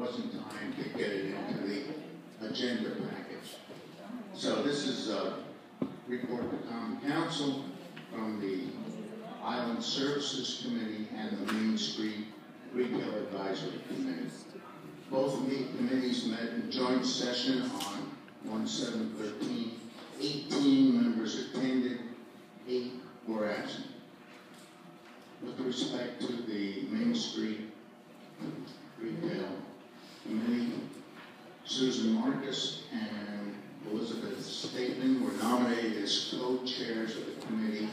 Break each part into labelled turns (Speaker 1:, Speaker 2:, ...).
Speaker 1: wasn't time to get it into the agenda package. So this is a report to Common Council from the Island Services Committee and the Main Street Retail Advisory Committee. Both committees met in joint session on 1/7/13. 18 members attended, 8 were absent. With respect to the Main Street Retail Committee, Susan Marcus and Elizabeth Stateman were nominated as co-chairs of the committee.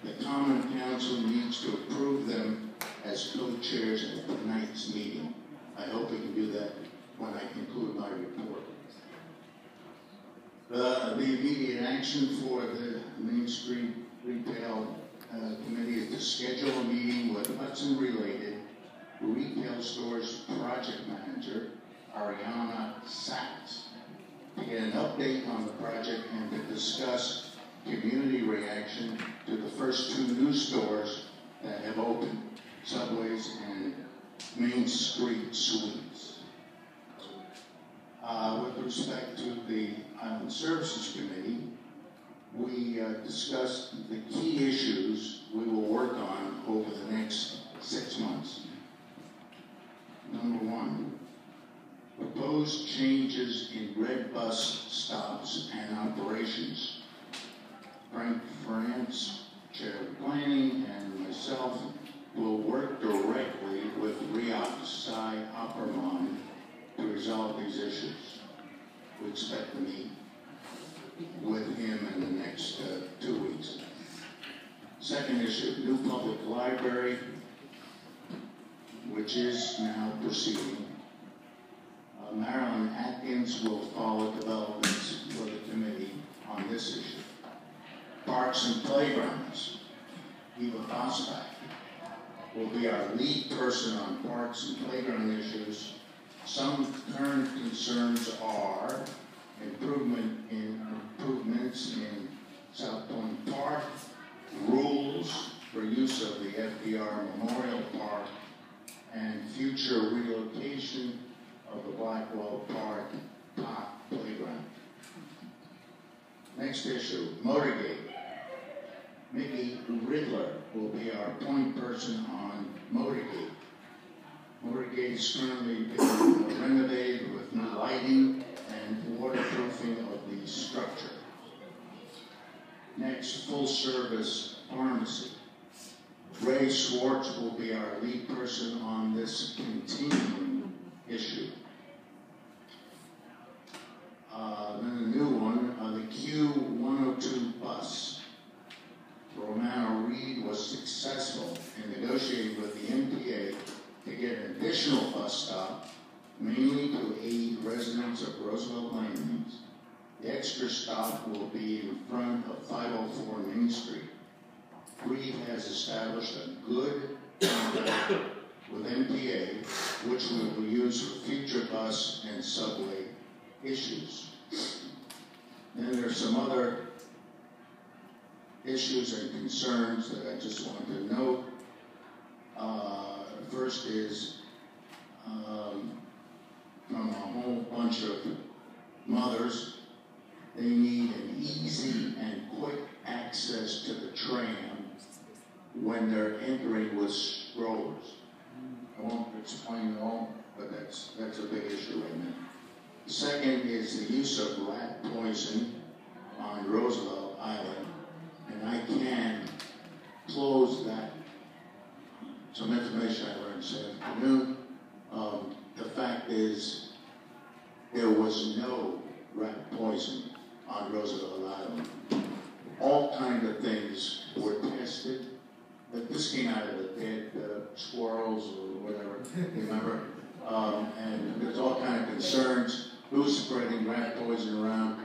Speaker 1: The Common Council needs to approve them as co-chairs at tonight's meeting. I hope we can do that when I conclude my report. The immediate action for the Main Street Retail Committee is to schedule a meeting with Hudson-related retail stores project manager, Ariana Sachs, to get an update on the project and to discuss community reaction to the first 2 new stores that have opened, Subways and Main Street Sweets. With respect to the Island Services Committee, we discussed the key issues we will work on over the next 6 months. Number 1, proposed changes in red bus stops and operations. Frank France, Chair of Planning, and myself will work directly with RIRA Cy Opperman to resolve these issues. We expect to meet with him in the next 2 weeks. Second issue, new public library, which is now proceeding. Marilyn Atkins will follow developments for the committee on this issue. Parks and playgrounds, Eva Bosbach will be our lead person on parks and playground issues. Some current concerns are improvements in South Point Park, rules for use of the FDR Memorial Park, and future relocation of the Blackwell Park Top Playground. Next issue, Motorgate. Mickey Riddler will be our point person on Motorgate. Motorgate is currently being renovated with new lighting and waterproofing of the structure. Next, full-service pharmacy. Ray Schwartz will be our lead person on this continuing issue. Then a new one, the Q102 bus. Romano Reed was successful in negotiating with the MTA to get an additional bus stop, mainly to aid residents of Roosevelt Landings. The extra stop will be in front of 504 Main Street. Reed has established a good contract with MTA, which we will use for future bus and subway issues. Then there's some other issues and concerns that I just want to note. First is from a whole bunch of mothers, they need an easy and quick access to the tram when they're entering with strollers. I won't explain it all, but that's a big issue right now. The second is the use of rat poison on Roosevelt Island, and I can close that. Some information I learned this afternoon. The fact is, there was no rat poison on Roosevelt Island. All kinds of things were tested, but this came out of the dead squirrels or whatever, remember? And there's all kinds of concerns. Who's spreading rat poison around?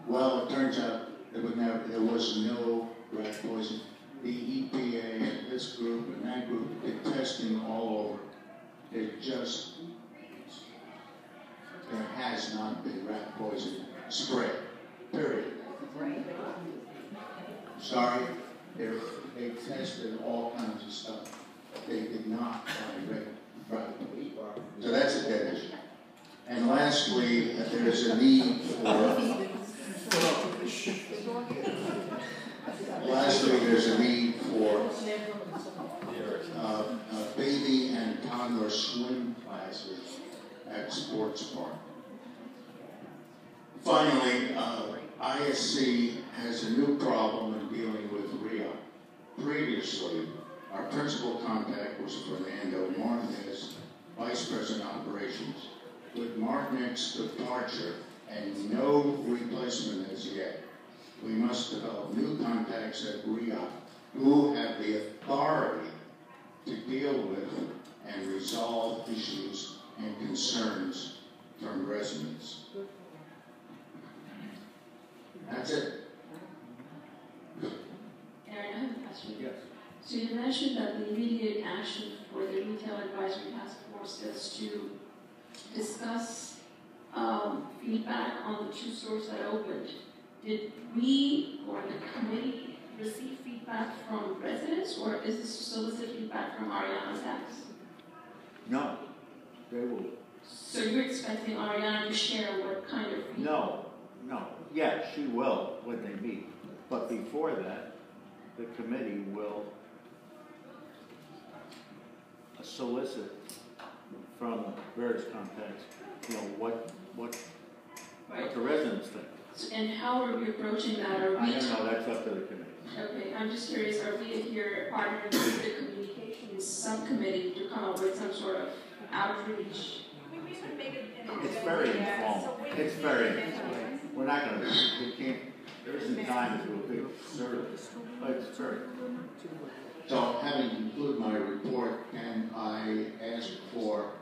Speaker 1: Well, it turns out there was no rat poison. The EPA and this group and that group did testing all over. There has not been rat poison spread, period. Sorry, they tested all kinds of stuff. They did not find rat poison. So that's a dead issue. And lastly, there's a need for baby and toddler swim classes at sports park. Finally, ISC has a new problem in dealing with RIRA. Previously, our principal contact was Fernando Martinez, Vice President Operations. With Martinez's departure and no replacement as yet, we must develop new contacts at RIRA who have the authority to deal with and resolve issues and concerns from residents. That's it.
Speaker 2: Aaron, I have a question.
Speaker 1: Yes.
Speaker 2: So you mentioned that the immediate action for the Retail Advisory Task Force is to discuss feedback on the 2 stores that opened. Did we or the committee receive feedback from residents, or is this solicit feedback from Ariana Tax?
Speaker 3: No, they will.
Speaker 2: So you're expecting Ariana to share what kind of feedback?
Speaker 3: No. Yeah, she will when they meet. But before that, the committee will solicit from various contacts, what the residents think.
Speaker 2: So, and how are we approaching that? Are we
Speaker 3: I don't know, that's up to the committee.
Speaker 2: Okay, I'm just curious, are we here partnering with the communications subcommittee to come up with some sort of outreach?
Speaker 3: It's very informal. It's very informal. We're not going to, there isn't time to do a big service, but it's very
Speaker 1: So, having concluded my report, can I ask for